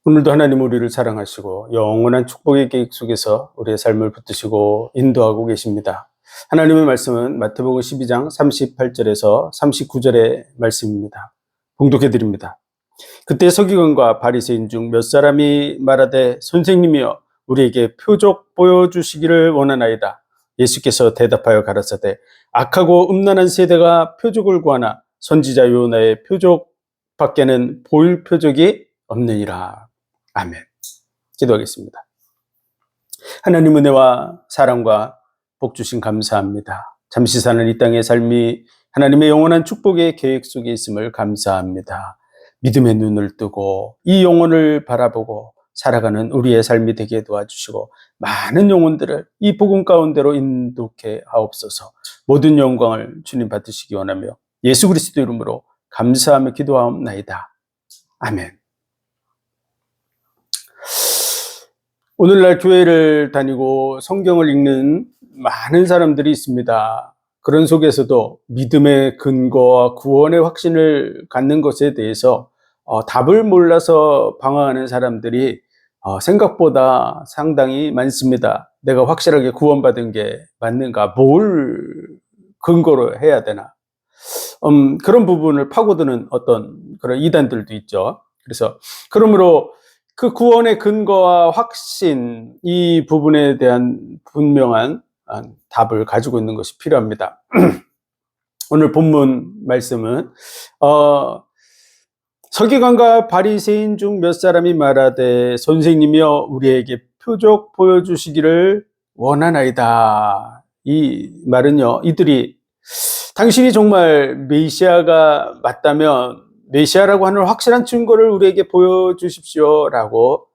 오늘도 하나님 우리를 사랑하시고 영원한 축복의 계획 속에서 우리의 삶을 붙드시고 인도하고 계십니다. 하나님의 말씀은 마태복음 12장 38절에서 39절의 말씀입니다. 봉독해 드립니다. 그때 서기관과 바리새인 중 몇 사람이 말하되 선생님이여 우리에게 표적 보여주시기를 원하나이다. 예수께서 대답하여 가라사대 악하고 음란한 세대가 표적을 구하나 선지자 요나의 표적 밖에는 보일 표적이 없느니라. 아멘. 기도하겠습니다. 하나님 은혜와 사랑과 복 주신 감사합니다. 잠시 사는 이 땅의 삶이 하나님의 영원한 축복의 계획 속에 있음을 감사합니다. 믿음의 눈을 뜨고 이 영혼을 바라보고 살아가는 우리의 삶이 되게 도와주시고 많은 영혼들을 이 복음 가운데로 인도케 하옵소서. 모든 영광을 주님 받으시기 원하며 예수 그리스도 이름으로 감사하며 기도하옵나이다. 아멘. 오늘날 교회를 다니고 성경을 읽는 많은 사람들이 있습니다. 그런 속에서도 믿음의 근거와 구원의 확신을 갖는 것에 대해서 답을 몰라서 방황하는 사람들이 생각보다 상당히 많습니다. 내가 확실하게 구원받은 게 맞는가? 뭘 근거로 해야 되나? 그런 부분을 파고드는 어떤 그런 이단들도 있죠. 그래서 그러므로 그 구원의 근거와 확신, 이 부분에 대한 분명한 답을 가지고 있는 것이 필요합니다. 오늘 본문 말씀은 서기관과 바리새인 중 몇 사람이 말하되 선생님이여 우리에게 표적 보여주시기를 원하나이다. 이 말은요, 이들이 당신이 정말 메시아가 맞다면 메시아라고 하는 확실한 증거를 우리에게 보여주십시오 라고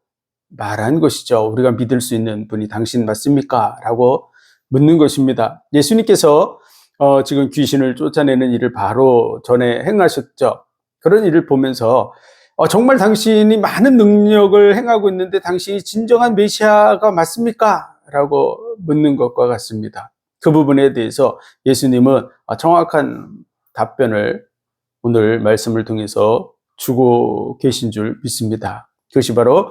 말한 것이죠. 우리가 믿을 수 있는 분이 당신 맞습니까? 라고 묻는 것입니다. 예수님께서 지금 귀신을 쫓아내는 일을 바로 전에 행하셨죠. 그런 일을 보면서 정말 당신이 많은 능력을 행하고 있는데 당신이 진정한 메시아가 맞습니까? 라고 묻는 것과 같습니다. 그 부분에 대해서 예수님은 정확한 답변을 오늘 말씀을 통해서 주고 계신 줄 믿습니다. 그것이 바로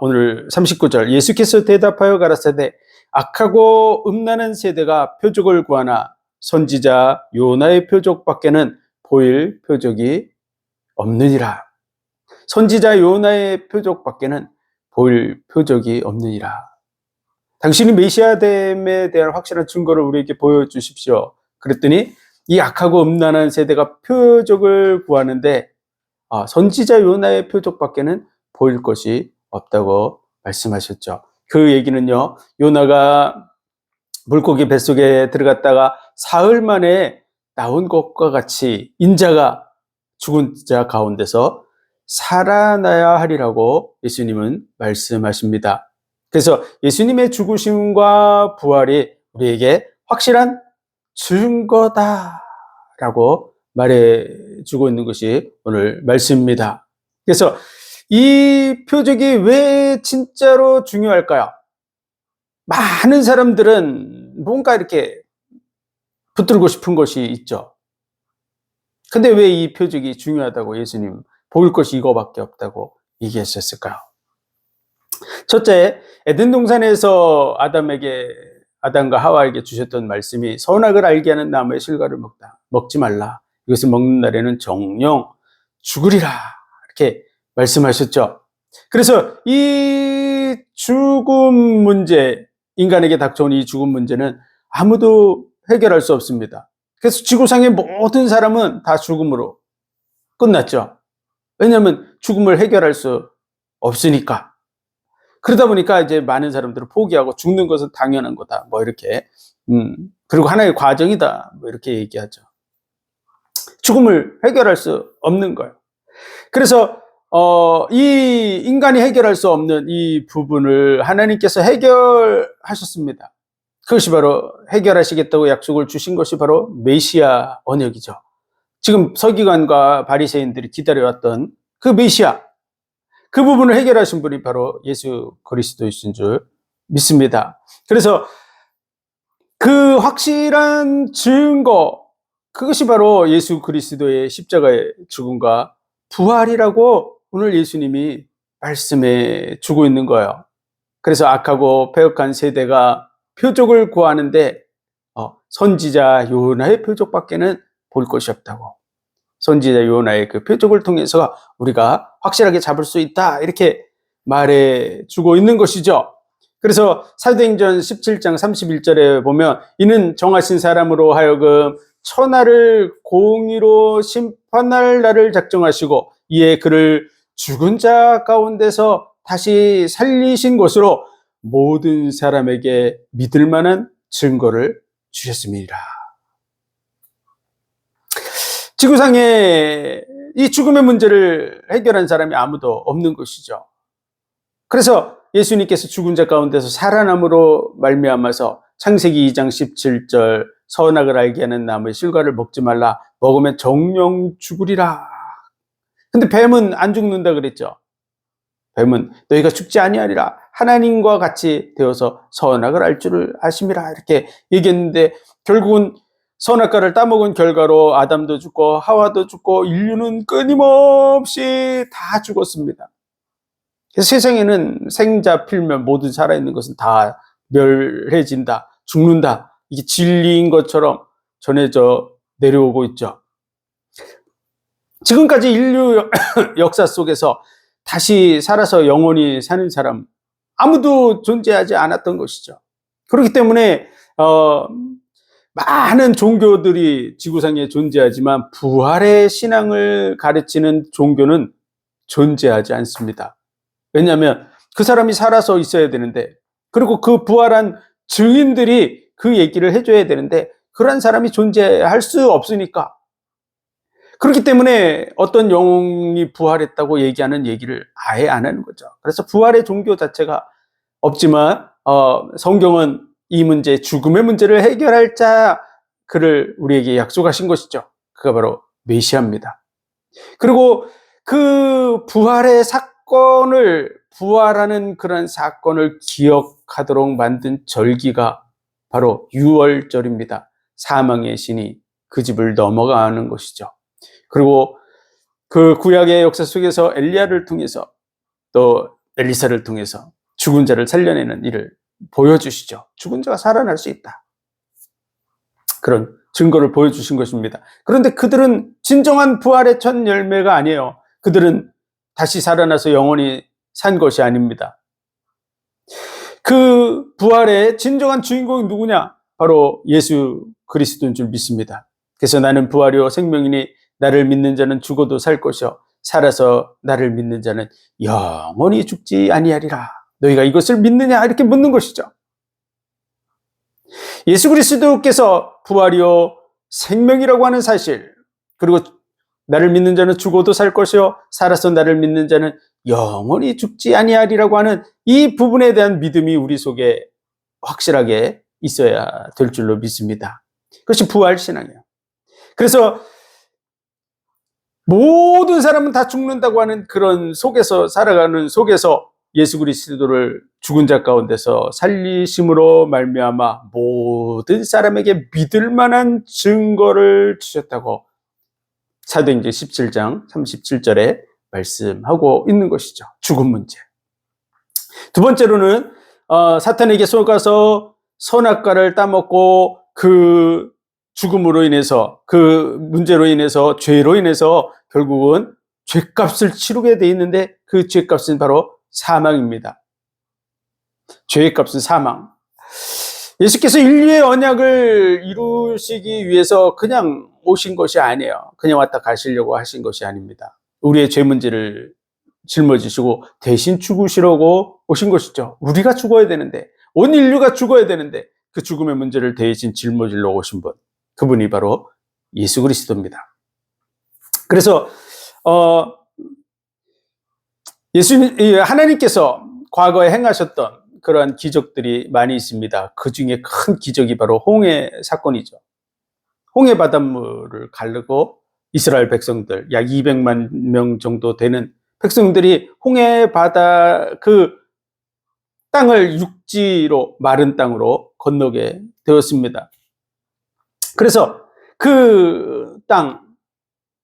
오늘 39절 예수께서 대답하여 가라사대 악하고 음란한 세대가 표적을 구하나 선지자 요나의 표적밖에는 보일 표적이 없느니라. 선지자 요나의 표적밖에는 보일 표적이 없느니라. 당신이 메시아됨에 대한 확실한 증거를 우리에게 보여주십시오. 그랬더니 이 악하고 음란한 세대가 표적을 구하는데 선지자 요나의 표적밖에는 보일 것이 없다고 말씀하셨죠. 그 얘기는요, 요나가 물고기 뱃속에 들어갔다가 사흘 만에 나온 것과 같이 인자가 죽은 자 가운데서 살아나야 하리라고 예수님은 말씀하십니다. 그래서 예수님의 죽으심과 부활이 우리에게 확실한 증거다라고 말해주고 있는 것이 오늘 말씀입니다. 그래서 이 표적이 왜 진짜로 중요할까요? 많은 사람들은 뭔가 이렇게 붙들고 싶은 것이 있죠. 근데 왜 이 표적이 중요하다고 예수님 보일 것이 이거밖에 없다고 얘기하셨을까요? 첫째, 에덴 동산에서 아담과 하와에게 주셨던 말씀이 선악을 알게 하는 나무의 실과를 먹지 말라. 이것을 먹는 날에는 정령 죽으리라. 이렇게 말씀하셨죠. 그래서 이 죽음 문제, 인간에게 닥쳐온 이 죽음 문제는 아무도 해결할 수 없습니다. 그래서 지구상의 모든 사람은 다 죽음으로 끝났죠. 왜냐하면 죽음을 해결할 수 없으니까. 그러다 보니까 이제 많은 사람들은 포기하고 죽는 것은 당연한 거다. 뭐 이렇게. 그리고 하나의 과정이다. 뭐 이렇게 얘기하죠. 죽음을 해결할 수 없는 거예요. 그래서 이 인간이 해결할 수 없는 이 부분을 하나님께서 해결하셨습니다. 그것이 바로 해결하시겠다고 약속을 주신 것이 바로 메시아 언약이죠. 지금 서기관과 바리새인들이 기다려왔던 그 메시아, 그 부분을 해결하신 분이 바로 예수 그리스도이신 줄 믿습니다. 그래서 그 확실한 증거, 그것이 바로 예수 그리스도의 십자가의 죽음과 부활이라고 오늘 예수님이 말씀해 주고 있는 거예요. 그래서 악하고 패역한 세대가 표적을 구하는데 선지자 요나의 표적밖에는 볼 것이 없다고. 선지자 요나의 그 표적을 통해서 우리가 확실하게 잡을 수 있다, 이렇게 말해 주고 있는 것이죠. 그래서 사도행전 17장 31절에 보면 이는 정하신 사람으로 하여금 천하를 공의로 심판할 날을 작정하시고 이에 그를 죽은 자 가운데서 다시 살리신 것으로 모든 사람에게 믿을 만한 증거를 주셨습니다. 지구상에 이 죽음의 문제를 해결한 사람이 아무도 없는 것이죠. 그래서 예수님께서 죽은 자 가운데서 살아남으로 말미암아서 창세기 2장 17절 선악을 알게 하는 나무의 실과를 먹지 말라, 먹으면 정령 죽으리라. 근데 뱀은 안 죽는다 그랬죠. 뱀은 너희가 죽지 아니하리라, 하나님과 같이 되어서 선악을 알 줄을 아심이라, 이렇게 얘기했는데 결국은 선악과를 따먹은 결과로 아담도 죽고 하와도 죽고 인류는 끊임없이 다 죽었습니다. 그래서 세상에는 생자 필멸, 모든 살아있는 것은 다 멸해진다, 죽는다, 이게 진리인 것처럼 전해져 내려오고 있죠. 지금까지 인류 역사 속에서 다시 살아서 영원히 사는 사람 아무도 존재하지 않았던 것이죠. 그렇기 때문에 많은 종교들이 지구상에 존재하지만 부활의 신앙을 가르치는 종교는 존재하지 않습니다. 왜냐하면 그 사람이 살아서 있어야 되는데, 그리고 그 부활한 증인들이 그 얘기를 해줘야 되는데 그런 사람이 존재할 수 없으니까, 그렇기 때문에 어떤 영웅이 부활했다고 얘기하는 얘기를 아예 안 하는 거죠. 그래서 부활의 종교 자체가 없지만 성경은 이 문제, 죽음의 문제를 해결할 자, 그를 우리에게 약속하신 것이죠. 그가 바로 메시아입니다. 그리고 그 부활의 사건을, 부활하는 그런 사건을 기억하도록 만든 절기가 바로 유월절입니다. 사망의 신이 그 집을 넘어가는 것이죠. 그리고 그 구약의 역사 속에서 엘리야를 통해서 또 엘리사를 통해서 죽은 자를 살려내는 일을 보여주시죠. 죽은 자가 살아날 수 있다, 그런 증거를 보여주신 것입니다. 그런데 그들은 진정한 부활의 첫 열매가 아니에요. 그들은 다시 살아나서 영원히 산 것이 아닙니다. 그 부활의 진정한 주인공이 누구냐? 바로 예수 그리스도인 줄 믿습니다. 그래서 나는 부활이요 생명이니 나를 믿는 자는 죽어도 살 것이요 살아서 나를 믿는 자는 영원히 죽지 아니하리라. 너희가 이것을 믿느냐? 이렇게 묻는 것이죠. 예수 그리스도께서 부활이요 생명이라고 하는 사실, 그리고 나를 믿는 자는 죽어도 살 것이요 살아서 나를 믿는 자는 영원히 죽지 아니하리라고 하는 이 부분에 대한 믿음이 우리 속에 확실하게 있어야 될 줄로 믿습니다. 그것이 부활 신앙이에요. 그래서 모든 사람은 다 죽는다고 하는 그런 속에서 살아가는 속에서 예수 그리스도를 죽은 자 가운데서 살리심으로 말미암아 모든 사람에게 믿을 만한 증거를 주셨다고 사도행전 17장 37절에 말씀하고 있는 것이죠. 죽음 문제. 두 번째로는 사탄에게 속아서 선악과를 따먹고 그 죽음으로 인해서, 그 문제로 인해서, 죄로 인해서 결국은 죄값을 치르게 돼 있는데 그 죄값은 바로 사망입니다. 죄의 값은 사망. 예수께서 인류의 언약을 이루시기 위해서 그냥 오신 것이 아니에요. 그냥 왔다 가시려고 하신 것이 아닙니다. 우리의 죄 문제를 짊어지시고 대신 죽으시려고 오신 것이죠. 우리가 죽어야 되는데, 온 인류가 죽어야 되는데 그 죽음의 문제를 대신 짊어지려 오신 분, 그분이 바로 예수 그리스도입니다. 그래서 하나님께서 과거에 행하셨던 그러한 기적들이 많이 있습니다. 그 중에 큰 기적이 바로 홍해 사건이죠. 홍해 바닷물을 가르고 이스라엘 백성들, 약 200만 명 정도 되는 백성들이 홍해 바다 그 땅을 육지로, 마른 땅으로 건너게 되었습니다. 그래서 그 땅,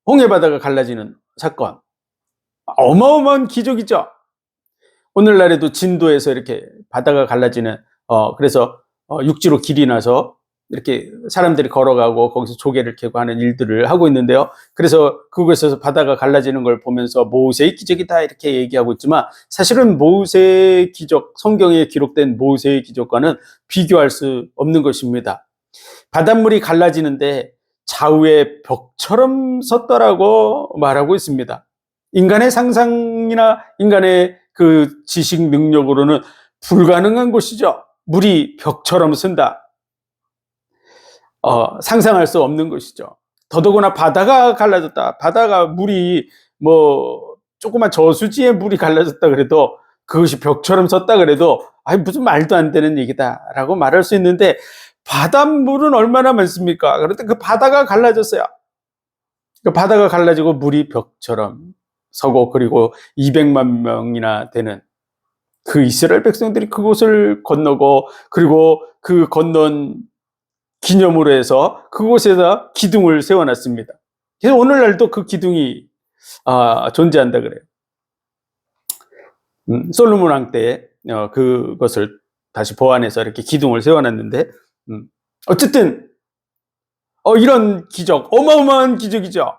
홍해 바다가 갈라지는 사건, 어마어마한 기적이죠. 오늘날에도 진도에서 이렇게 바다가 갈라지는, 그래서 육지로 길이 나서 이렇게 사람들이 걸어가고 거기서 조개를 캐고 하는 일들을 하고 있는데요. 그래서 그곳에서 바다가 갈라지는 걸 보면서 모세의 기적이다 이렇게 얘기하고 있지만, 사실은 모세의 기적, 성경에 기록된 모세의 기적과는 비교할 수 없는 것입니다. 바닷물이 갈라지는데 좌우에 벽처럼 섰더라고 말하고 있습니다. 인간의 상상이나 인간의 그 지식 능력으로는 불가능한 것이죠. 물이 벽처럼 쓴다. 상상할 수 없는 것이죠. 더더구나 바다가 갈라졌다. 바다가 물이 뭐 조그만 저수지에 물이 갈라졌다 그래도, 그것이 벽처럼 섰다 그래도 무슨 말도 안 되는 얘기다라고 말할 수 있는데, 바닷물은 얼마나 많습니까? 그런데 그 바다가 갈라졌어요. 그 바다가 갈라지고 물이 벽처럼 서고, 그리고 200만 명이나 되는 그 이스라엘 백성들이 그곳을 건너고, 그리고 그 건넌 기념으로 해서 그곳에다 기둥을 세워놨습니다. 그래서 오늘날도 그 기둥이 존재한다 그래요. 솔로몬 왕 때 그것을 다시 보완해서 이렇게 기둥을 세워놨는데, 어쨌든 이런 기적, 어마어마한 기적이죠.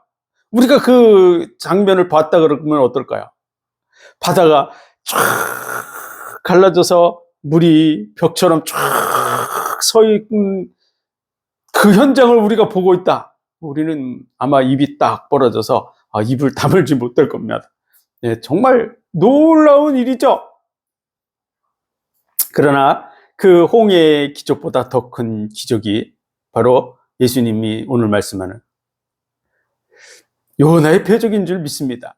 우리가 그 장면을 봤다 그러면 어떨까요? 바다가 쫙 갈라져서 물이 벽처럼 쫙 서 있는 그 현장을 우리가 보고 있다. 우리는 아마 입이 딱 벌어져서 입을 다물지 못할 겁니다. 네, 정말 놀라운 일이죠. 그러나 그 홍해의 기적보다 더 큰 기적이 바로 예수님이 오늘 말씀하는 요나의 표적인 줄 믿습니다.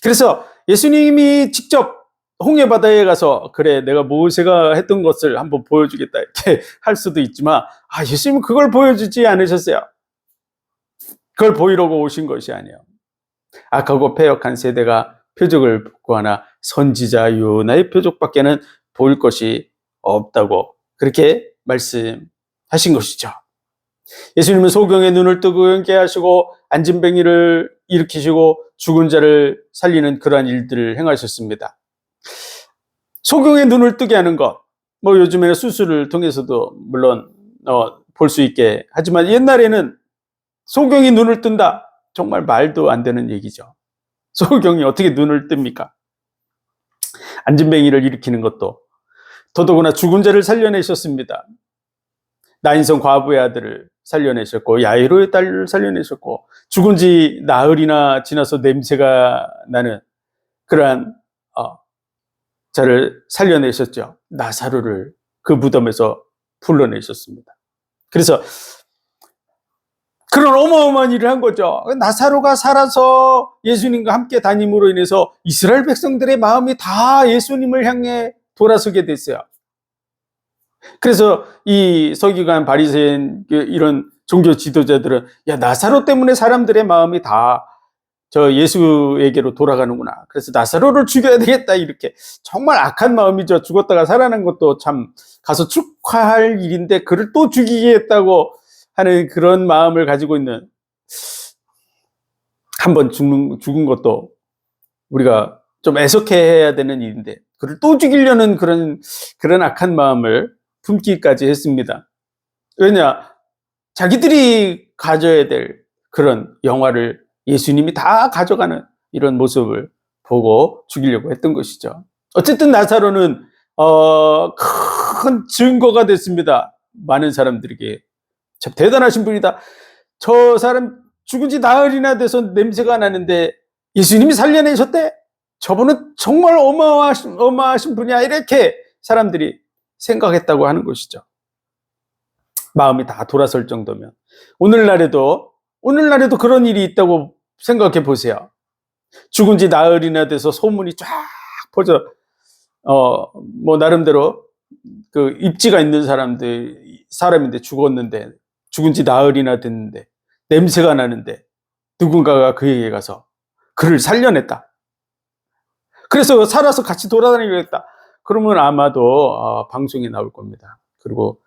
그래서 예수님이 직접 홍해 바다에 가서, 그래 내가 모세가 했던 것을 한번 보여주겠다 이렇게 할 수도 있지만, 예수님은 그걸 보여주지 않으셨어요. 그걸 보이려고 오신 것이 아니에요. 악하고 패역한 세대가 표적을 구하나 선지자 요나의 표적밖에는 보일 것이 없다고 그렇게 말씀하신 것이죠. 예수님은 소경의 눈을 뜨게 하시고 안진뱅이를 일으키시고 죽은 자를 살리는 그러한 일들을 행하셨습니다. 소경의 눈을 뜨게 하는 것, 뭐 요즘에는 수술을 통해서도 물론 볼 수 있게 하지만, 옛날에는 소경이 눈을 뜬다, 정말 말도 안 되는 얘기죠. 소경이 어떻게 눈을 뜹니까? 안진뱅이를 일으키는 것도, 더더구나 죽은 자를 살려내셨습니다. 나인성 과부의 아들을 살려내셨고, 야이로의 딸을 살려내셨고, 죽은 지 나흘이나 지나서 냄새가 나는 그러한 자를 살려내셨죠. 나사로를 그 무덤에서 불러내셨습니다. 그래서 그런 어마어마한 일을 한 거죠. 나사로가 살아서 예수님과 함께 다님으로 인해서 이스라엘 백성들의 마음이 다 예수님을 향해 돌아서게 됐어요. 그래서 이 서기관, 바리새인, 이런 종교 지도자들은, 나사로 때문에 사람들의 마음이 다 저 예수에게로 돌아가는구나, 그래서 나사로를 죽여야 되겠다, 이렇게 정말 악한 마음이죠. 죽었다가 살아난 것도 참 가서 축하할 일인데, 그를 또 죽이겠다고 하는 그런 마음을 가지고 있는, 한번 죽은 것도 우리가 좀 애석해야 되는 일인데, 그를 또 죽이려는 그런 악한 마음을 품기까지 했습니다. 왜냐? 자기들이 가져야 될 그런 영화를 예수님이 다 가져가는 이런 모습을 보고 죽이려고 했던 것이죠. 어쨌든 나사로는 큰 증거가 됐습니다. 많은 사람들에게. 참 대단하신 분이다. 저 사람 죽은 지 나흘이나 돼서 냄새가 나는데 예수님이 살려내셨대? 저분은 정말 어마어마하신 분이야, 이렇게 사람들이 생각했다고 하는 것이죠. 마음이 다 돌아설 정도면. 오늘날에도 그런 일이 있다고 생각해 보세요. 죽은 지 나흘이나 돼서 소문이 쫙 퍼져, 뭐 나름대로 그 입지가 있는 사람인데 죽었는데, 죽은 지 나흘이나 됐는데 냄새가 나는데 누군가가 그에게 가서 그를 살려냈다. 그래서 살아서 같이 돌아다니겠다. 그러면 아마도 방송에 나올 겁니다. 그리고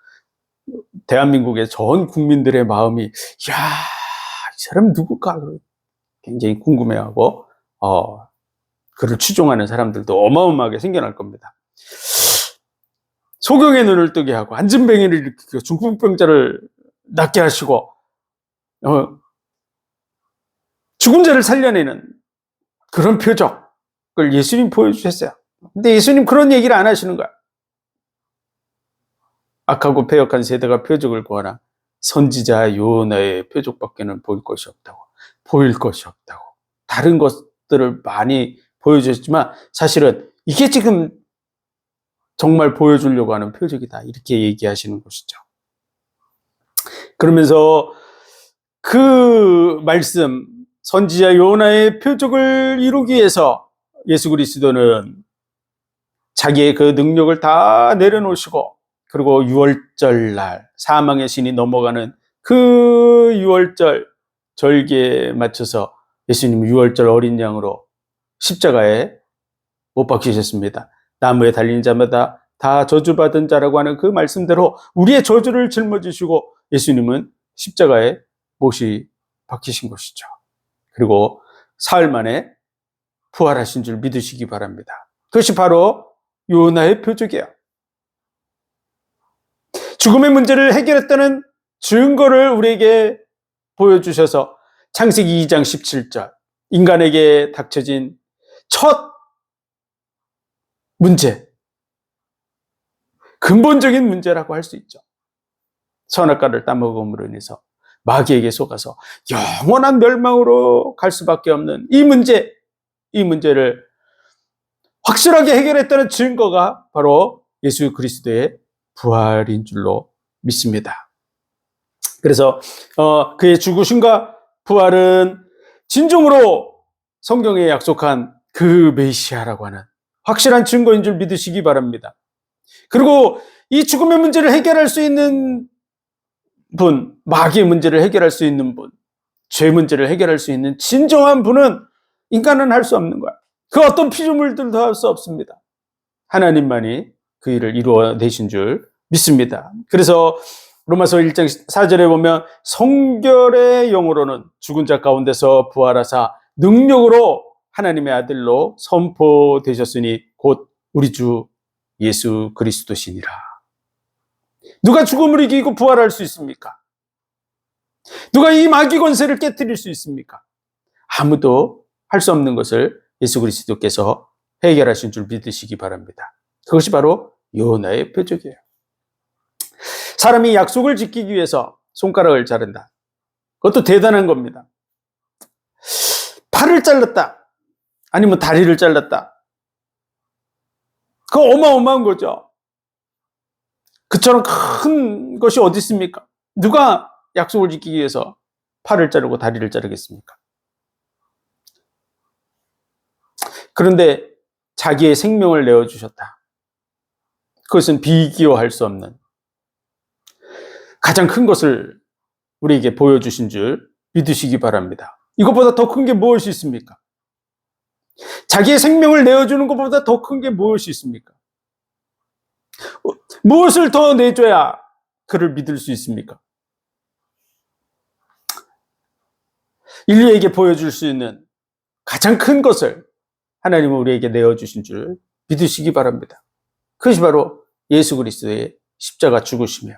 대한민국의 전 국민들의 마음이, 이 사람 누굴까? 굉장히 궁금해하고, 그를 추종하는 사람들도 어마어마하게 생겨날 겁니다. 소경의 눈을 뜨게 하고 안진뱅이를 일으키고 중풍병자를 낫게 하시고 죽은 자를 살려내는 그런 표적을 예수님 보여주셨어요. 근데 예수님 그런 얘기를 안 하시는 거야. 악하고 패역한 세대가 표적을 구하나 선지자 요나의 표적밖에는 보일 것이 없다고. 다른 것들을 많이 보여주셨지만 사실은 이게 지금 정말 보여주려고 하는 표적이다. 이렇게 얘기하시는 것이죠. 그러면서 그 말씀, 선지자 요나의 표적을 이루기 위해서 예수 그리스도는 자기의 그 능력을 다 내려놓으시고, 그리고 유월절 날 사망의 신이 넘어가는 그 유월절 절기에 맞춰서 예수님 유월절 어린 양으로 십자가에 못 박히셨습니다. 나무에 달린 자마다 다 저주받은 자라고 하는 그 말씀대로 우리의 저주를 짊어지시고 예수님은 십자가에 못이 박히신 것이죠. 그리고 사흘 만에 부활하신 줄 믿으시기 바랍니다. 그것이 바로 요나의 표적이에요. 죽음의 문제를 해결했다는 증거를 우리에게 보여주셔서 창세기 2장 17절 인간에게 닥쳐진 첫 문제, 근본적인 문제라고 할 수 있죠. 선악과를 따먹음으로 인해서 마귀에게 속아서 영원한 멸망으로 갈 수밖에 없는 이 문제를 확실하게 해결했다는 증거가 바로 예수 그리스도의 부활인 줄로 믿습니다. 그래서 그의 죽으심과 부활은 진정으로 성경에 약속한 그 메시아라고 하는 확실한 증거인 줄 믿으시기 바랍니다. 그리고 이 죽음의 문제를 해결할 수 있는 분, 마귀의 문제를 해결할 수 있는 분, 죄 문제를 해결할 수 있는 진정한 분은 인간은 할 수 없는 거야. 그 어떤 피조물들도 할 수 없습니다. 하나님만이 그 일을 이루어내신 줄 믿습니다. 그래서 로마서 1장 4절에 보면 성결의 영으로는 죽은 자 가운데서 부활하사 능력으로 하나님의 아들로 선포되셨으니 곧 우리 주 예수 그리스도시니라. 누가 죽음을 이기고 부활할 수 있습니까? 누가 이 마귀 권세를 깨뜨릴 수 있습니까? 아무도 할 수 없는 것을 예수 그리스도께서 해결하신 줄 믿으시기 바랍니다. 그것이 바로 요나의 표적이에요. 사람이 약속을 지키기 위해서 손가락을 자른다. 그것도 대단한 겁니다. 팔을 잘랐다. 아니면 다리를 잘랐다. 그거 어마어마한 거죠. 그처럼 큰 것이 어디 있습니까? 누가 약속을 지키기 위해서 팔을 자르고 다리를 자르겠습니까? 그런데 자기의 생명을 내어주셨다. 그것은 비교할 수 없는 가장 큰 것을 우리에게 보여주신 줄 믿으시기 바랍니다. 이것보다 더 큰 게 무엇이 있습니까? 자기의 생명을 내어주는 것보다 더 큰 게 무엇이 있습니까? 무엇을 더 내줘야 그를 믿을 수 있습니까? 인류에게 보여줄 수 있는 가장 큰 것을 하나님은 우리에게 내어주신 줄 믿으시기 바랍니다. 그것이 바로 예수 그리스도의 십자가 죽으시며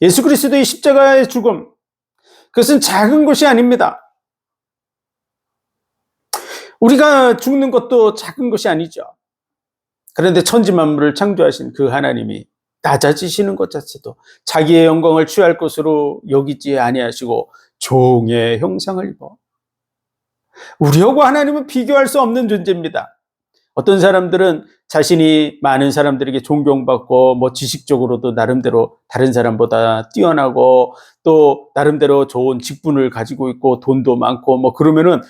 예수 그리스도의 십자가의 죽음, 그것은 작은 것이 아닙니다. 우리가 죽는 것도 작은 것이 아니죠. 그런데 천지 만물을 창조하신 그 하나님이 낮아지시는 것 자체도 자기의 영광을 취할 것으로 여기지 아니하시고 종의 형상을 입어 우리하고 하나님은 비교할 수 없는 존재입니다. 어떤 사람들은 자신이 많은 사람들에게 존경받고 지식적으로도 나름대로 다른 사람보다 뛰어나고 또 나름대로 좋은 직분을 가지고 있고 돈도 많고 그러면은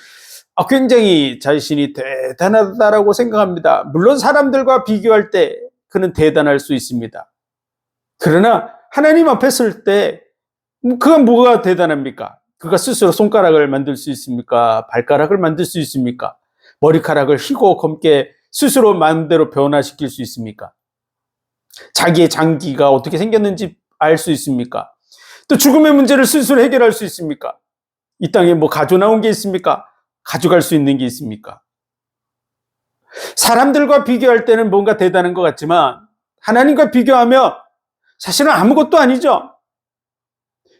굉장히 자신이 대단하다라고 생각합니다. 물론 사람들과 비교할 때 그는 대단할 수 있습니다. 그러나 하나님 앞에 설 때 그가 뭐가 대단합니까? 그가 스스로 손가락을 만들 수 있습니까? 발가락을 만들 수 있습니까? 머리카락을 희고 검게 스스로 마음대로 변화시킬 수 있습니까? 자기의 장기가 어떻게 생겼는지 알 수 있습니까? 또 죽음의 문제를 스스로 해결할 수 있습니까? 이 땅에 가져 나온 게 있습니까? 가져갈 수 있는 게 있습니까? 사람들과 비교할 때는 뭔가 대단한 것 같지만 하나님과 비교하면 사실은 아무것도 아니죠.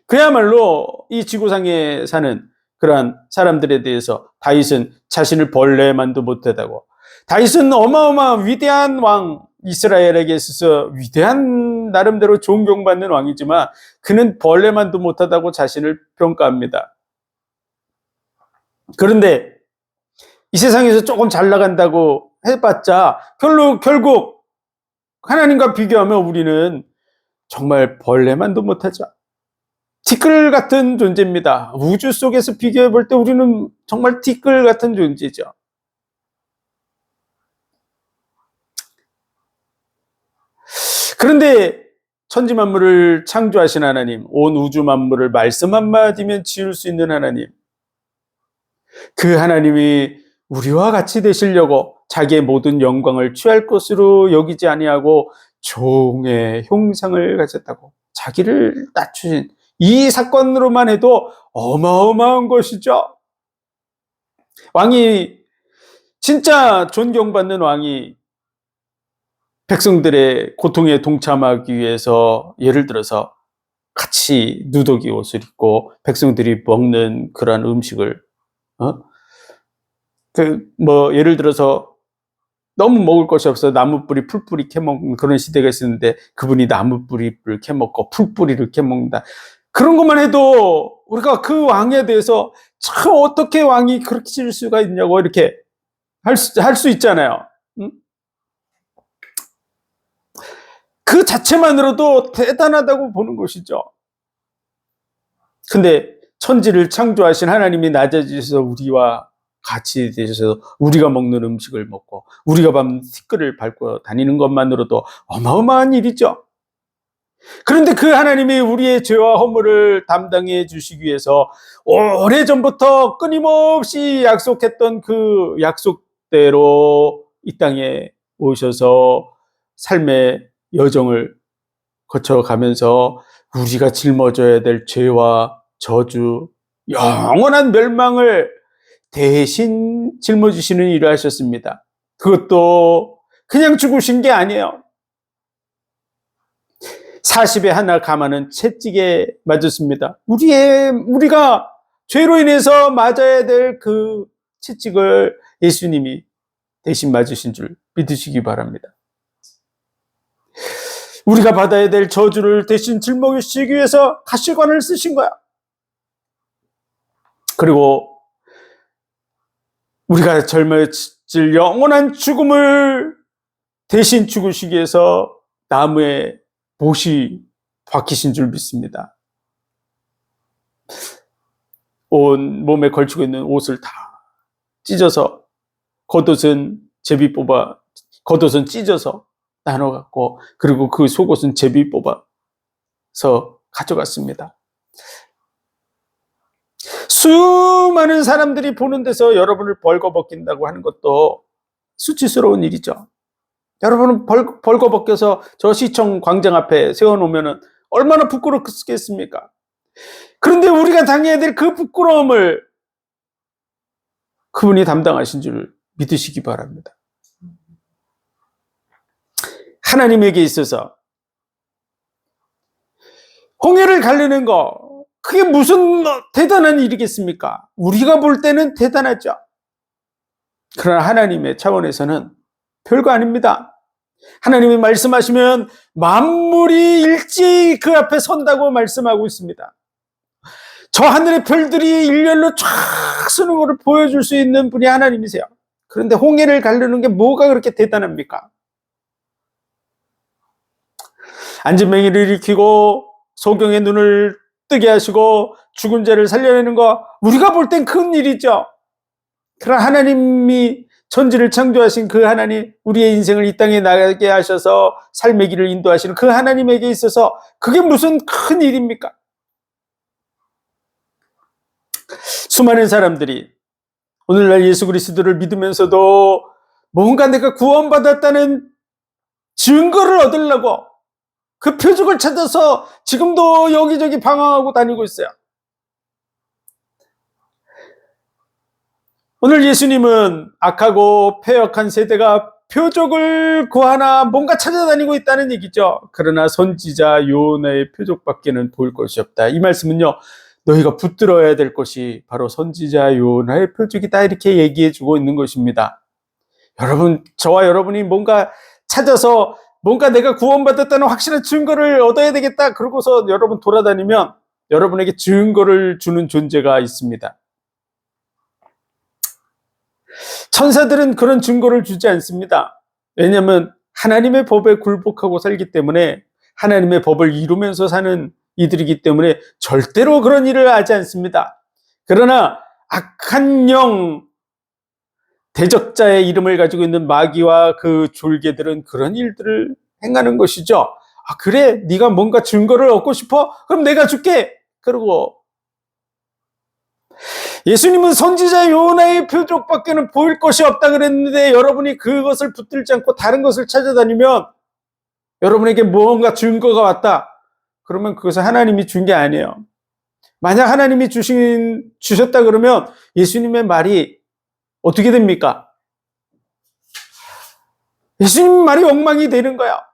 그야말로 이 지구상에 사는 그러한 사람들에 대해서 다윗은 자신을 벌레만도 못하다고, 다윗은 어마어마한 위대한 왕, 이스라엘에게 있어서 위대한 나름대로 존경받는 왕이지만 그는 벌레만도 못하다고 자신을 평가합니다. 그런데 이 세상에서 조금 잘 나간다고 해봤자 결국 하나님과 비교하면 우리는 정말 벌레만도 못하죠. 티끌 같은 존재입니다. 우주 속에서 비교해 볼 때 우리는 정말 티끌 같은 존재죠. 그런데 천지 만물을 창조하신 하나님, 온 우주 만물을 말씀 한마디면 지을 수 있는 하나님, 그 하나님이 우리와 같이 되시려고 자기의 모든 영광을 취할 것으로 여기지 아니하고 종의 형상을 가졌다고 자기를 낮추신 이 사건으로만 해도 어마어마한 것이죠. 왕이, 진짜 존경받는 왕이 백성들의 고통에 동참하기 위해서 예를 들어서 같이 누더기 옷을 입고 백성들이 먹는 그런 음식을 예를 들어서 너무 먹을 것이 없어 나무뿌리 풀뿌리 캐먹는 그런 시대가 있었는데 그분이 나무뿌리를 캐먹고 풀뿌리를 캐먹는다. 그런 것만 해도 우리가 그 왕에 대해서 참 어떻게 왕이 그렇게 질 수가 있냐고 이렇게 할 수 있잖아요. 그 자체만으로도 대단하다고 보는 것이죠. 근데 천지를 창조하신 하나님이 낮아지셔서 우리와 같이 되셔서 우리가 먹는 음식을 먹고 우리가 밟는 티끌을 밟고 다니는 것만으로도 어마어마한 일이죠. 그런데 그 하나님이 우리의 죄와 허물을 담당해 주시기 위해서 오래전부터 끊임없이 약속했던 그 약속대로 이 땅에 오셔서 삶의 여정을 거쳐가면서 우리가 짊어져야 될 죄와 저주, 영원한 멸망을 대신 짊어지시는 일을 하셨습니다. 그것도 그냥 죽으신 게 아니에요. 40에 하나 감하는 채찍에 맞았습니다. 우리가 죄로 인해서 맞아야 될 그 채찍을 예수님이 대신 맞으신 줄 믿으시기 바랍니다. 우리가 받아야 될 저주를 대신 짊어지시기 위해서 가시관을 쓰신 거야. 그리고 우리가 짊어질 영원한 죽음을 대신 죽으시기 위해서 나무에 못이 박히신 줄 믿습니다. 온 몸에 걸치고 있는 옷을 다 찢어서 겉옷은 겉옷은 찢어서 나눠갖고 그리고 그 속옷은 제비 뽑아서 가져갔습니다. 수많은 사람들이 보는 데서 여러분을 벌거벗긴다고 하는 것도 수치스러운 일이죠. 여러분은 벌거벗겨서 저 시청 광장 앞에 세워놓으면 얼마나 부끄럽겠습니까? 그런데 우리가 당해야 될 그 부끄러움을 그분이 담당하신 줄 믿으시기 바랍니다. 하나님에게 있어서 홍해를 가르는 거, 그게 무슨 대단한 일이겠습니까? 우리가 볼 때는 대단하죠. 그러나 하나님의 차원에서는 별거 아닙니다. 하나님이 말씀하시면 만물이 일제히 그 앞에 선다고 말씀하고 있습니다. 저 하늘의 별들이 일렬로 쫙 서는 것을 보여줄 수 있는 분이 하나님이세요. 그런데 홍해를 가르는 게 뭐가 그렇게 대단합니까? 안진뱅이를 일으키고 소경의 눈을 뜨게 하시고 죽은 자를 살려내는 거, 우리가 볼 땐 큰 일이죠. 그러나 하나님이 천지를 창조하신 그 하나님, 우리의 인생을 이 땅에 나가게 하셔서 삶의 길을 인도하시는 그 하나님에게 있어서 그게 무슨 큰 일입니까? 수많은 사람들이 오늘날 예수 그리스도를 믿으면서도 뭔가 내가 구원받았다는 증거를 얻으려고 그 표적을 찾아서 지금도 여기저기 방황하고 다니고 있어요. 오늘 예수님은 악하고 패역한 세대가 표적을 구하나 뭔가 찾아다니고 있다는 얘기죠. 그러나 선지자 요나의 표적밖에는 보일 것이 없다. 이 말씀은요, 너희가 붙들어야 될 것이 바로 선지자 요나의 표적이다, 이렇게 얘기해 주고 있는 것입니다. 여러분, 저와 여러분이 뭔가 찾아서 뭔가 내가 구원받았다는 확실한 증거를 얻어야 되겠다, 그러고서 여러분 돌아다니면 여러분에게 증거를 주는 존재가 있습니다. 천사들은 그런 증거를 주지 않습니다. 왜냐하면 하나님의 법에 굴복하고 살기 때문에, 하나님의 법을 이루면서 사는 이들이기 때문에 절대로 그런 일을 하지 않습니다. 그러나 악한 영, 대적자의 이름을 가지고 있는 마귀와 그 졸개들은 그런 일들을 행하는 것이죠. 아, 그래? 네가 뭔가 증거를 얻고 싶어? 그럼 내가 줄게. 그러고 예수님은 선지자 요나의 표적밖에는 보일 것이 없다 그랬는데, 여러분이 그것을 붙들지 않고 다른 것을 찾아다니면 여러분에게 무언가 증거가 왔다, 그러면 그것은 하나님이 준 게 아니에요. 만약 하나님이 주셨다 그러면 예수님의 말이 어떻게 됩니까? 예수님 말이 엉망이 되는 거야.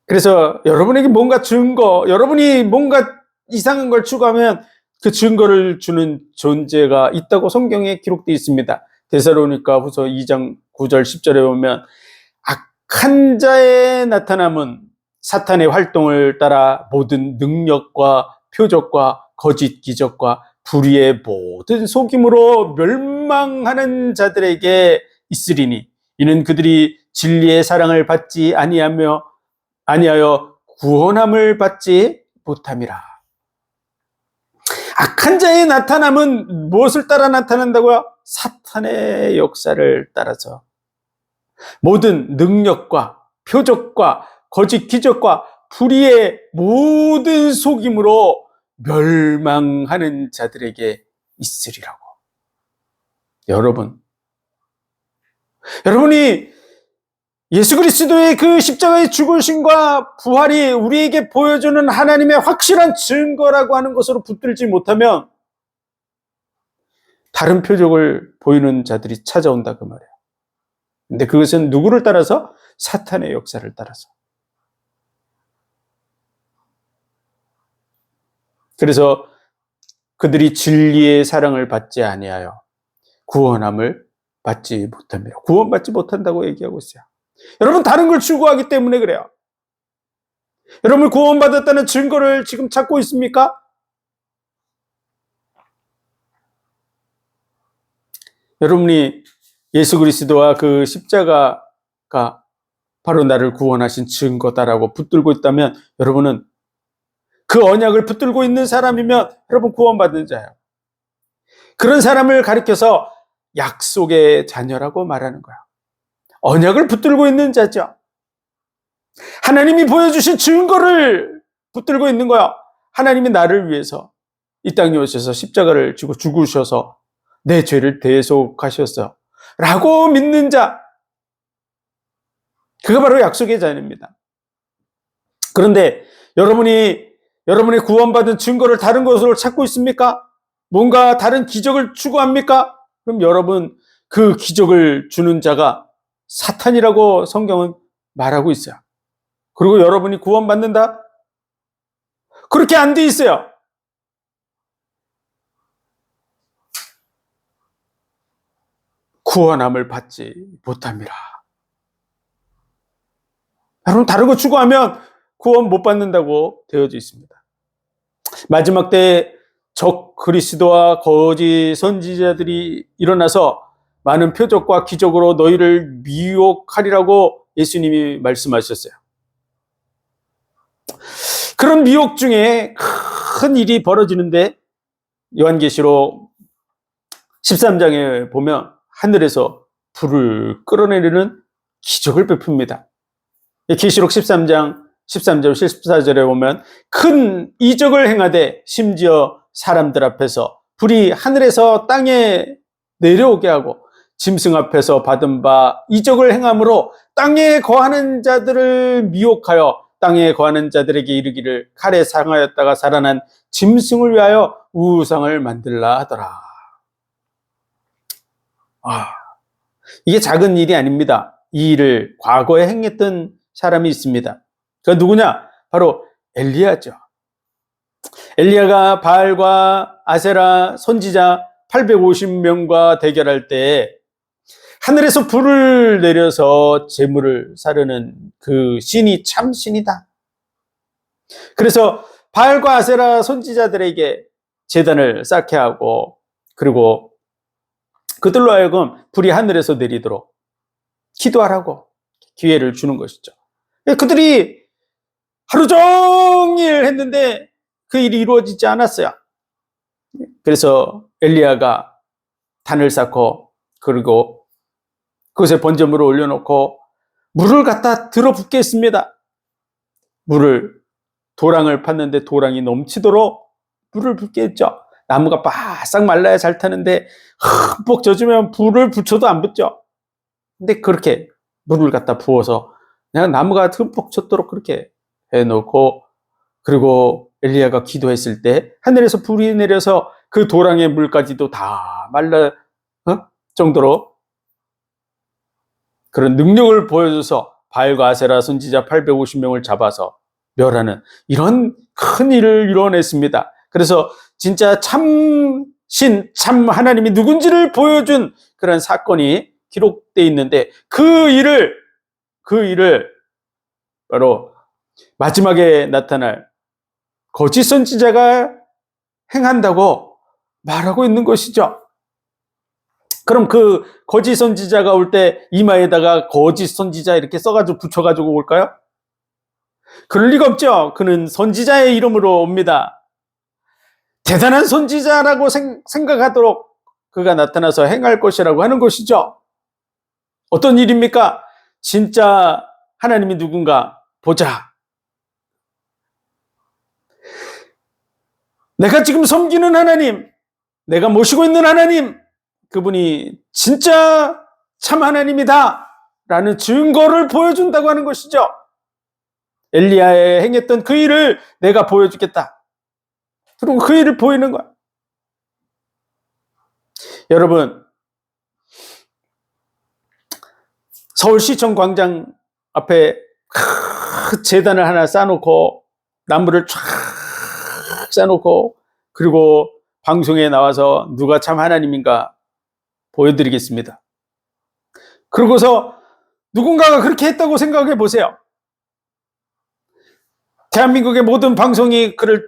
그래서 여러분에게 뭔가 증거, 여러분이 뭔가 이상한 걸 추구하면 그 증거를 주는 존재가 있다고 성경에 기록되어 있습니다. 데살로니가 후서 2장 9절 10절에 보면, 악한 자의 나타남은 사탄의 활동을 따라 모든 능력과 표적과 거짓 기적과 불의의 모든 속임으로 멸망하는 자들에게 있으리니, 이는 그들이 진리의 사랑을 받지 아니하여 구원함을 받지 못함이라. 악한 자의 나타남은 무엇을 따라 나타난다고요? 사탄의 역사를 따라서 모든 능력과 표적과 거짓 기적과 불의의 모든 속임으로 멸망하는 자들에게 있으리라고. 여러분이 예수 그리스도의 그 십자가의 죽으심과 부활이 우리에게 보여주는 하나님의 확실한 증거라고 하는 것으로 붙들지 못하면 다른 표적을 보이는 자들이 찾아온다, 그 말이에요. 근데 그것은 누구를 따라서? 사탄의 역사를 따라서. 그래서 그들이 진리의 사랑을 받지 아니하여 구원함을 받지 못합니다. 구원받지 못한다고 얘기하고 있어요. 여러분, 다른 걸 추구하기 때문에 그래요. 여러분, 구원받았다는 증거를 지금 찾고 있습니까? 여러분이 예수 그리스도와 그 십자가가 바로 나를 구원하신 증거다라고 붙들고 있다면, 여러분은 그 언약을 붙들고 있는 사람이면 여러분 구원받은 자예요. 그런 사람을 가리켜서 약속의 자녀라고 말하는 거야. 언약을 붙들고 있는 자죠. 하나님이 보여주신 증거를 붙들고 있는 거야. 하나님이 나를 위해서 이 땅에 오셔서 십자가를 지고 죽으셔서 내 죄를 대속하셨어 라고 믿는 자, 그가 바로 약속의 자녀입니다. 그런데 여러분의 구원받은 증거를 다른 것으로 찾고 있습니까? 뭔가 다른 기적을 추구합니까? 그럼 여러분, 그 기적을 주는 자가 사탄이라고 성경은 말하고 있어요. 그리고 여러분이 구원받는다? 그렇게 안 돼 있어요. 구원함을 받지 못합니다. 여러분, 다른 거 추구하면 구원 못 받는다고 되어져 있습니다. 마지막 때에 적 그리스도와 거짓 선지자들이 일어나서 많은 표적과 기적으로 너희를 미혹하리라고 예수님이 말씀하셨어요. 그런 미혹 중에 큰 일이 벌어지는데, 요한계시록 13장에 보면 하늘에서 불을 끌어내리는 기적을 베풉니다. 계시록 13장 13절 14절에 보면 큰 이적을 행하되 심지어 사람들 앞에서 불이 하늘에서 땅에 내려오게 하고 짐승 앞에서 받은 바 이적을 행함으로 땅에 거하는 자들을 미혹하여 땅에 거하는 자들에게 이르기를 칼에 상하였다가 살아난 짐승을 위하여 우상을 만들라 하더라. 이게 작은 일이 아닙니다. 이 일을 과거에 행했던 사람이 있습니다. 그 누구냐? 바로 엘리야죠. 엘리야가 바알과 아세라 선지자 850명과 대결할 때 하늘에서 불을 내려서 재물을 사르는 그 신이 참 신이다. 그래서 바알과 아세라 선지자들에게 제단을 쌓게 하고, 그리고 그들로 하여금 불이 하늘에서 내리도록 기도하라고 기회를 주는 것이죠. 그들이 하루 종일 했는데 그 일이 이루어지지 않았어요. 그래서 엘리야가 단을 쌓고, 그리고 그것에 번제물을 올려놓고 물을 갖다 들어붓게 했습니다. 도랑을 팠는데 도랑이 넘치도록 물을 붓게 했죠. 나무가 바싹 말라야 잘 타는데 흠뻑 젖으면 불을 붙여도 안 붙죠. 근데 그렇게 물을 갖다 부어서 그냥 나무가 흠뻑 젖도록 그렇게 해놓고, 그리고 엘리야가 기도했을 때 하늘에서 불이 내려서 그 도랑의 물까지도 다 말라 정도로 그런 능력을 보여줘서 바알과 아세라 선지자 850명을 잡아서 멸하는 이런 큰 일을 이뤄냈습니다. 그래서 진짜 참 하나님이 누군지를 보여준 그런 사건이 기록되어 있는데, 그 일을 바로 마지막에 나타날 거짓 선지자가 행한다고 말하고 있는 것이죠. 그럼 그 거짓 선지자가 올 때 이마에다가 거짓 선지자 이렇게 써가지고 붙여가지고 올까요? 그럴 리가 없죠. 그는 선지자의 이름으로 옵니다. 대단한 선지자라고 생각하도록 그가 나타나서 행할 것이라고 하는 것이죠. 어떤 일입니까? 진짜 하나님이 누군가 보자. 내가 지금 섬기는 하나님, 내가 모시고 있는 하나님, 그분이 진짜 참 하나님이다 라는 증거를 보여준다고 하는 것이죠. 엘리야에 행했던 그 일을 내가 보여주겠다. 그리고 그 일을 보이는 거야. 여러분, 서울시청 광장 앞에 제단을 하나 쌓아놓고 나무를 쫙 쌓아놓고, 그리고 방송에 나와서 누가 참 하나님인가 보여드리겠습니다. 그러고서 누군가가 그렇게 했다고 생각해 보세요. 대한민국의 모든 방송이 그를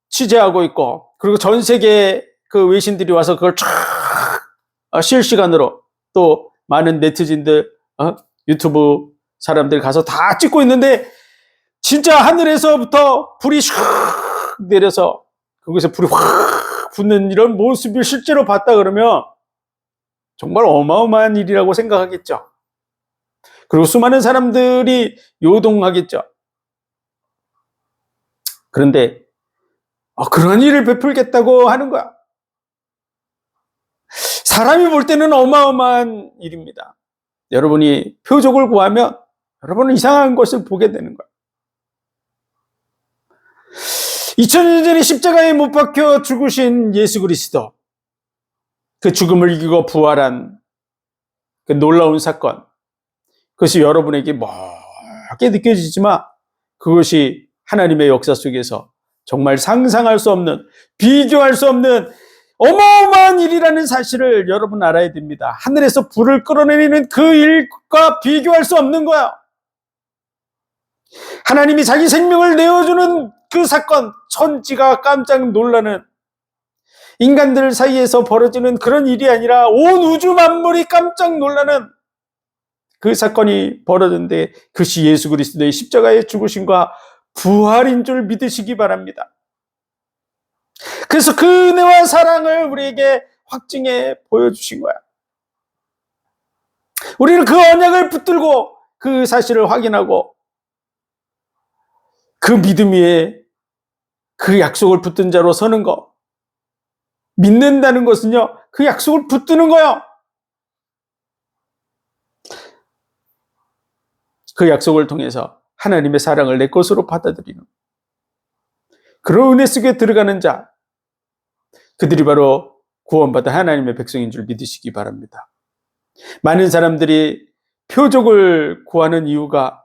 취재하고 있고, 그리고 전 세계 그 외신들이 와서 그걸 쫙 실시간으로, 또 많은 네티즌들, 유튜브 사람들 가서 다 찍고 있는데, 진짜 하늘에서부터 불이 슉 내려서 거기서 불이 확 붙는 이런 모습을 실제로 봤다 그러면 정말 어마어마한 일이라고 생각하겠죠. 그리고 수많은 사람들이 요동하겠죠. 그런데 그런 일을 베풀겠다고 하는 거야. 사람이 볼 때는 어마어마한 일입니다. 여러분이 표적을 구하면 여러분은 이상한 것을 보게 되는 거야. 2000년 전에 십자가에 못 박혀 죽으신 예수 그리스도, 그 죽음을 이기고 부활한 그 놀라운 사건, 그것이 여러분에게 멀게 느껴지지만 그것이 하나님의 역사 속에서 정말 상상할 수 없는, 비교할 수 없는 어마어마한 일이라는 사실을 여러분 알아야 됩니다. 하늘에서 불을 끌어내리는 그 일과 비교할 수 없는 거야. 하나님이 자기 생명을 내어주는 그 사건, 천지가 깜짝 놀라는, 인간들 사이에서 벌어지는 그런 일이 아니라 온 우주 만물이 깜짝 놀라는 그 사건이 벌어졌는데, 그것이 예수 그리스도의 십자가의 죽으심과 부활인 줄 믿으시기 바랍니다. 그래서 그 은혜와 사랑을 우리에게 확증해 보여주신 거야. 우리는 그 언약을 붙들고 그 사실을 확인하고, 그 믿음 위에 그 약속을 붙든 자로 서는 거. 믿는다는 것은요, 그 약속을 붙드는 거예요. 그 약속을 통해서 하나님의 사랑을 내 것으로 받아들이는 그런 은혜 속에 들어가는 자, 그들이 바로 구원받은 하나님의 백성인 줄 믿으시기 바랍니다. 많은 사람들이 표적을 구하는 이유가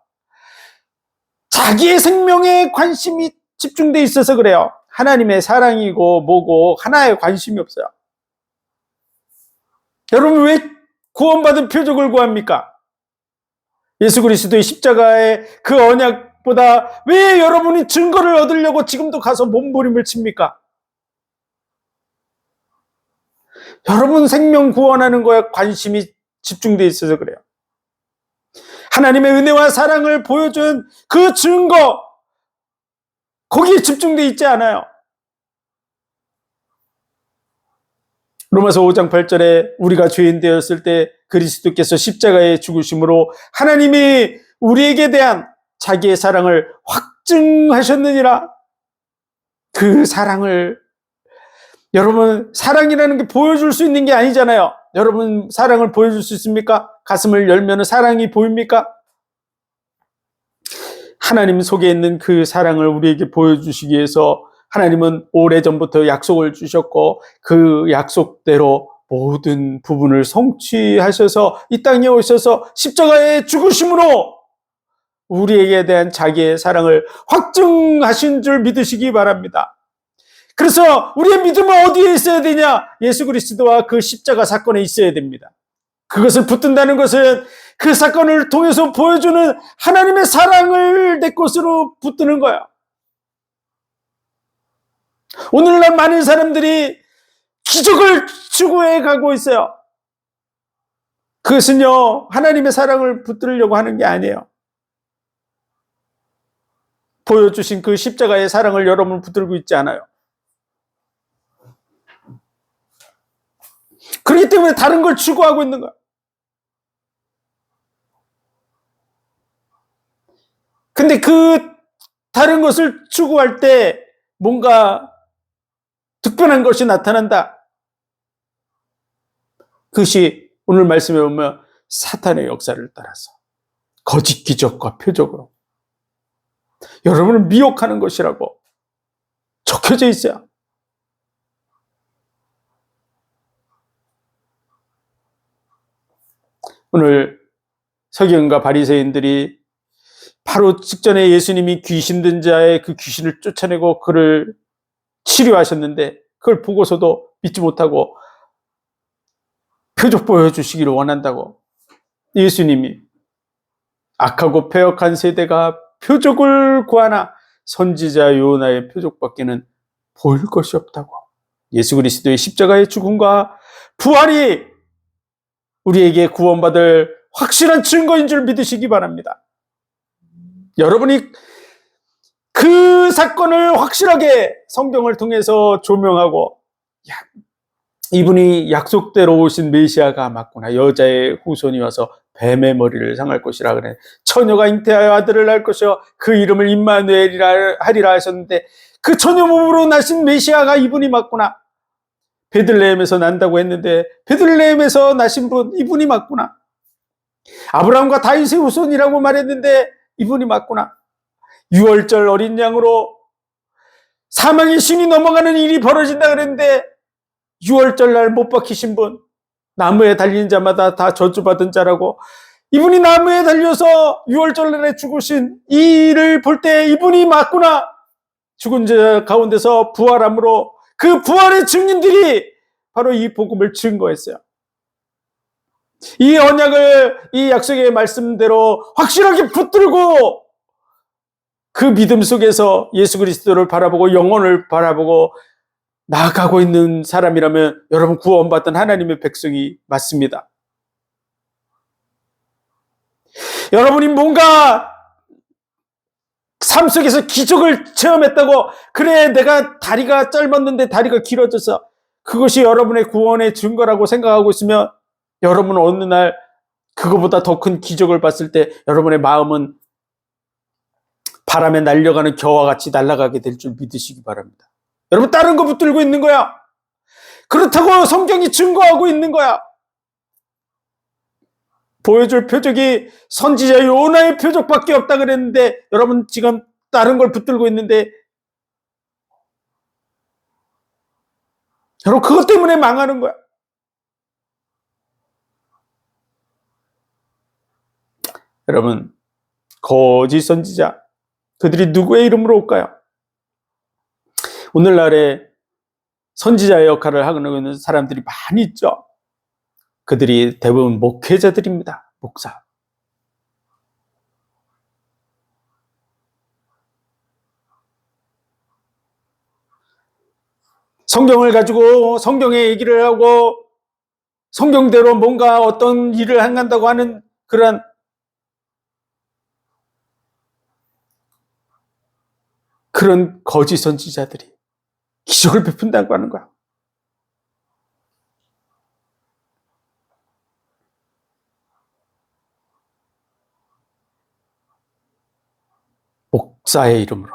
자기의 생명에 관심이 집중돼 있어서 그래요. 하나님의 사랑이고 뭐고 하나에 관심이 없어요. 여러분, 왜 구원받은 표적을 구합니까? 예수 그리스도의 십자가의 그 언약보다 왜 여러분이 증거를 얻으려고 지금도 가서 몸부림을 칩니까? 여러분 생명 구원하는 거에 관심이 집중돼 있어서 그래요. 하나님의 은혜와 사랑을 보여준 그 증거, 거기에 집중돼 있지 않아요. 로마서 5장 8절에 우리가 죄인 되었을 때 그리스도께서 십자가에 죽으심으로 하나님이 우리에게 대한 자기의 사랑을 확증하셨느니라. 그 사랑을, 여러분, 사랑이라는 게 보여줄 수 있는 게 아니잖아요. 여러분, 사랑을 보여줄 수 있습니까? 가슴을 열면 사랑이 보입니까? 하나님 속에 있는 그 사랑을 우리에게 보여주시기 위해서 하나님은 오래전부터 약속을 주셨고 그 약속대로 모든 부분을 성취하셔서 이 땅에 오셔서 십자가에 죽으심으로 우리에게 대한 자기의 사랑을 확증하신 줄 믿으시기 바랍니다. 그래서 우리의 믿음은 어디에 있어야 되냐? 예수 그리스도와 그 십자가 사건에 있어야 됩니다. 그것을 붙든다는 것은 그 사건을 통해서 보여주는 하나님의 사랑을 내 것으로 붙드는 거야. 오늘날 많은 사람들이 기적을 추구해 가고 있어요. 그것은요, 하나님의 사랑을 붙들려고 하는 게 아니에요. 보여주신 그 십자가의 사랑을 여러분 붙들고 있지 않아요. 그렇기 때문에 다른 걸 추구하고 있는 거야. 근데 그 다른 것을 추구할 때 뭔가 특별한 것이 나타난다. 그것이 오늘 말씀에 보면 사탄의 역사를 따라서 거짓 기적과 표적으로 여러분을 미혹하는 것이라고 적혀져 있어요. 오늘 서기관과 바리새인들이 바로 직전에 예수님이 귀신 든 자의 그 귀신을 쫓아내고 그를 치료하셨는데 그걸 보고서도 믿지 못하고 표적 보여주시기를 원한다고 예수님이 악하고 패역한 세대가 표적을 구하나 선지자 요나의 표적밖에는 보일 것이 없다고 예수 그리스도의 십자가의 죽음과 부활이 우리에게 구원받을 확실한 증거인 줄 믿으시기 바랍니다. 여러분이 그 사건을 확실하게 성경을 통해서 조명하고 이분이 약속대로 오신 메시아가 맞구나. 여자의 후손이 와서 뱀의 머리를 상할 것이라 그래. 처녀가 잉태하여 아들을 낳을 것이요 그 이름을 임마누엘이라 하리라 하셨는데 그 처녀 몸으로 나신 메시아가 이분이 맞구나. 베들레헴에서 난다고 했는데 베들레헴에서 나신 분 이분이 맞구나. 아브라함과 다윗의 후손이라고 말했는데 이분이 맞구나. 6월절 어린 양으로 사망의 신이 넘어가는 일이 벌어진다 그랬는데 6월절 날 못 박히신 분, 나무에 달린 자마다 다 저주받은 자라고 이분이 나무에 달려서 6월절 날에 죽으신 이 일을 볼 때 이분이 맞구나. 죽은 자 가운데서 부활함으로 그 부활의 증인들이 바로 이 복음을 증거했어요. 이 언약을 이 약속의 말씀대로 확실하게 붙들고 그 믿음 속에서 예수 그리스도를 바라보고 영혼을 바라보고 나아가고 있는 사람이라면 여러분 구원받은 하나님의 백성이 맞습니다. 여러분이 뭔가 삶 속에서 기적을 체험했다고 그래 내가 다리가 짧았는데 다리가 길어져서 그것이 여러분의 구원의 증거라고 생각하고 있으면 여러분은 어느 날 그거보다 더 큰 기적을 봤을 때 여러분의 마음은 바람에 날려가는 겨와 같이 날아가게 될 줄 믿으시기 바랍니다. 여러분 다른 거 붙들고 있는 거야. 그렇다고 성경이 증거하고 있는 거야. 보여줄 표적이 선지자 요나의 표적밖에 없다 그랬는데, 여러분 지금 다른 걸 붙들고 있는데, 여러분 그것 때문에 망하는 거야. 여러분, 거짓 선지자, 그들이 누구의 이름으로 올까요? 오늘날에 선지자의 역할을 하고 있는 사람들이 많이 있죠. 그들이 대부분 목회자들입니다. 목사. 성경을 가지고 성경의 얘기를 하고 성경대로 뭔가 어떤 일을 한다고 하는 그런 거짓 선지자들이 기적을 베푼다고 하는 거야. 목사의 이름으로,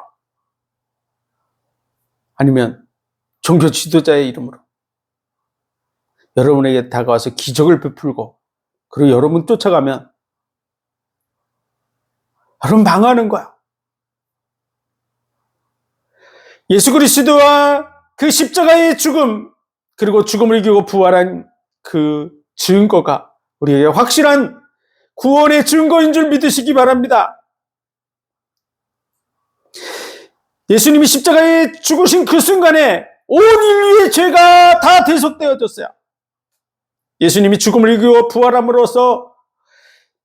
아니면 종교 지도자의 이름으로 여러분에게 다가와서 기적을 베풀고, 그리고 여러분 쫓아가면 여러분 망하는 거야. 예수 그리스도와 그 십자가의 죽음, 그리고 죽음을 이기고 부활한 그 증거가 우리에게 확실한 구원의 증거인 줄 믿으시기 바랍니다. 예수님이 십자가에 죽으신 그 순간에 온 인류의 죄가 다 대속되어졌어요. 예수님이 죽음을 이기고 부활함으로써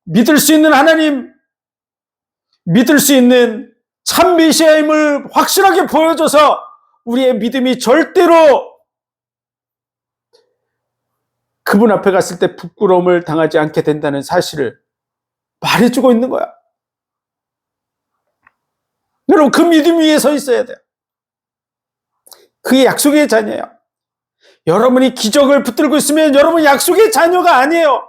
믿을 수 있는 하나님, 믿을 수 있는 참 메시아임을 확실하게 보여줘서 우리의 믿음이 절대로 그분 앞에 갔을 때 부끄러움을 당하지 않게 된다는 사실을 말해주고 있는 거야. 여러분, 그 믿음 위에 서 있어야 돼요. 그게 약속의 자녀예요. 여러분이 기적을 붙들고 있으면 여러분 약속의 자녀가 아니에요.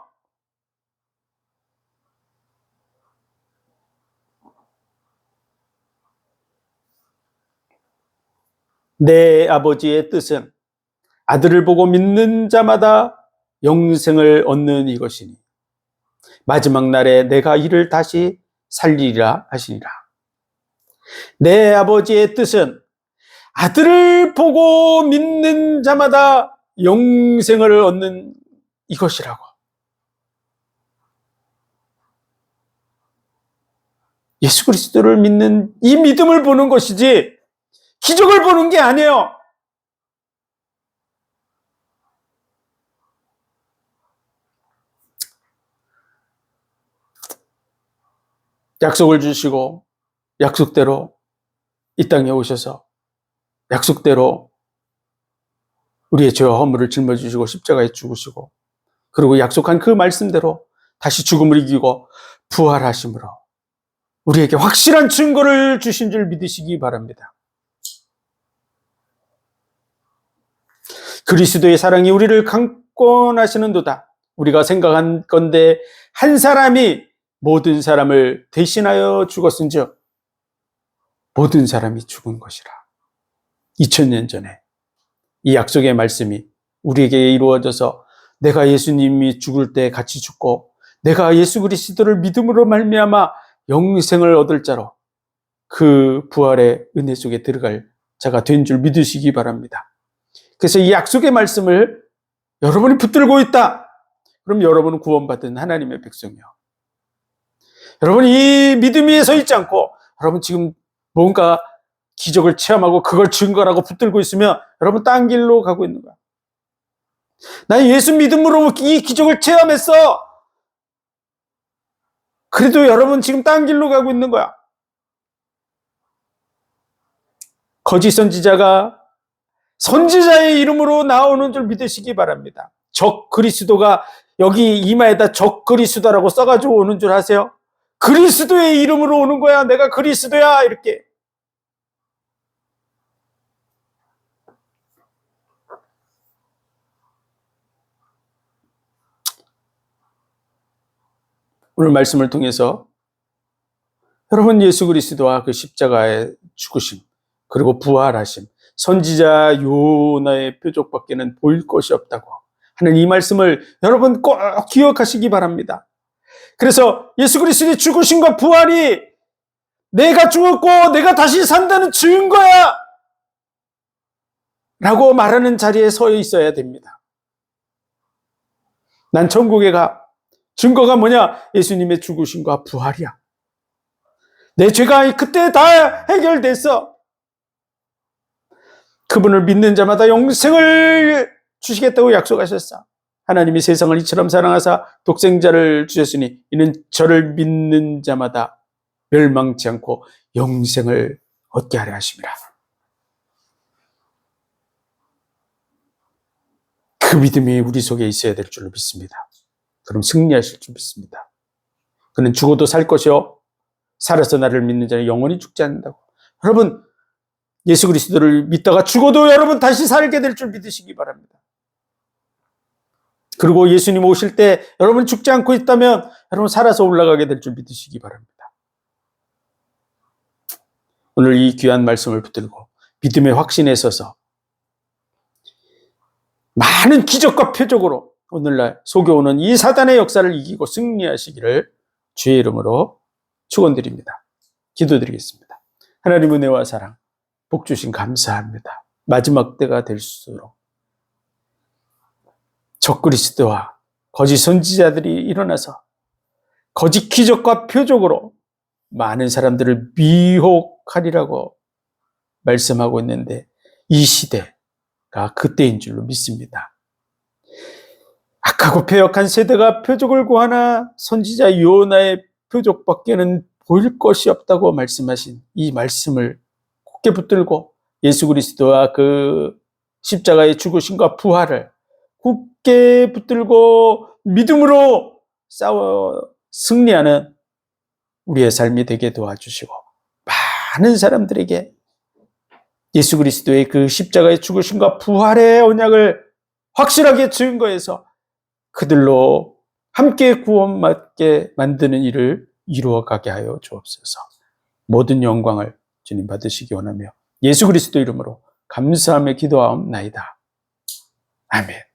내 아버지의 뜻은 아들을 보고 믿는 자마다 영생을 얻는 이것이니 마지막 날에 내가 이를 다시 살리리라 하시니라. 내 아버지의 뜻은 아들을 보고 믿는 자마다 영생을 얻는 이것이라고. 예수 그리스도를 믿는 이 믿음을 보는 것이지 기적을 보는 게 아니에요. 약속을 주시고 약속대로 이 땅에 오셔서 약속대로 우리의 죄와 허물을 짊어지시고 십자가에 죽으시고, 그리고 약속한 그 말씀대로 다시 죽음을 이기고 부활하심으로 우리에게 확실한 증거를 주신 줄 믿으시기 바랍니다. 그리스도의 사랑이 우리를 강권하시는도다. 우리가 생각한 건데 한 사람이 모든 사람을 대신하여 죽었은즉 모든 사람이 죽은 것이라. 2000년 전에 이 약속의 말씀이 우리에게 이루어져서 내가 예수님이 죽을 때 같이 죽고 내가 예수 그리스도를 믿음으로 말미암아 영생을 얻을 자로 그 부활의 은혜 속에 들어갈 자가 된 줄 믿으시기 바랍니다. 그래서 이 약속의 말씀을 여러분이 붙들고 있다. 그럼 여러분은 구원받은 하나님의 백성이요. 여러분 이 믿음 위에 서 있지 않고 여러분 지금 뭔가 기적을 체험하고 그걸 증거라고 붙들고 있으면 여러분 딴 길로 가고 있는 거야. 난 예수 믿음으로 이 기적을 체험했어. 그래도 여러분 지금 딴 길로 가고 있는 거야. 거짓 선지자가 선지자의 이름으로 나오는 줄 믿으시기 바랍니다. 적 그리스도가 여기 이마에다 적 그리스도라고 써가지고 오는 줄 아세요? 그리스도의 이름으로 오는 거야. 내가 그리스도야 이렇게. 오늘 말씀을 통해서 여러분 예수 그리스도와 그 십자가의 죽으심 그리고 부활하심, 선지자 요나의 표적밖에는 보일 것이 없다고 하는 이 말씀을 여러분 꼭 기억하시기 바랍니다. 그래서 예수 그리스도의 죽으심과 부활이 내가 죽었고 내가 다시 산다는 증거야 라고 말하는 자리에 서 있어야 됩니다. 난 천국에 가. 증거가 뭐냐? 예수님의 죽으심과 부활이야. 내 죄가 그때 다 해결됐어. 그분을 믿는 자마다 영생을 주시겠다고 약속하셨어. 하나님이 세상을 이처럼 사랑하사 독생자를 주셨으니 이는 저를 믿는 자마다 멸망치 않고 영생을 얻게 하려 하심이라. 그 믿음이 우리 속에 있어야 될 줄로 믿습니다. 그럼 승리하실 줄 믿습니다. 그는 죽어도 살 것이요 살아서 나를 믿는 자는 영원히 죽지 않는다고. 여러분, 예수 그리스도를 믿다가 죽어도 여러분 다시 살게 될 줄 믿으시기 바랍니다. 그리고 예수님 오실 때 여러분 죽지 않고 있다면 여러분 살아서 올라가게 될 줄 믿으시기 바랍니다. 오늘 이 귀한 말씀을 붙들고 믿음의 확신에 서서 많은 기적과 표적으로 오늘날 속여오는 이 사단의 역사를 이기고 승리하시기를 주의 이름으로 축원드립니다. 기도드리겠습니다. 하나님 은혜와 사랑, 복 주신 감사합니다. 마지막 때가 될수록 적그리스도와 거짓 선지자들이 일어나서 거짓 기적과 표적으로 많은 사람들을 미혹하리라고 말씀하고 있는데 이 시대가 그때인 줄로 믿습니다. 악하고 패역한 세대가 표적을 구하나 선지자 요나의 표적밖에는 보일 것이 없다고 말씀하신 이 말씀을 굳게 붙들고 예수 그리스도와 그 십자가의 죽으심과 부활을 굳게 붙들고 믿음으로 싸워 승리하는 우리의 삶이 되게 도와주시고 많은 사람들에게 예수 그리스도의 그 십자가의 죽으심과 부활의 언약을 확실하게 증거해서 그들로 함께 구원받게 만드는 일을 이루어가게 하여 주옵소서. 모든 영광을 주님 받으시기 원하며 예수 그리스도 이름으로 감사하며 기도하옵나이다. 아멘.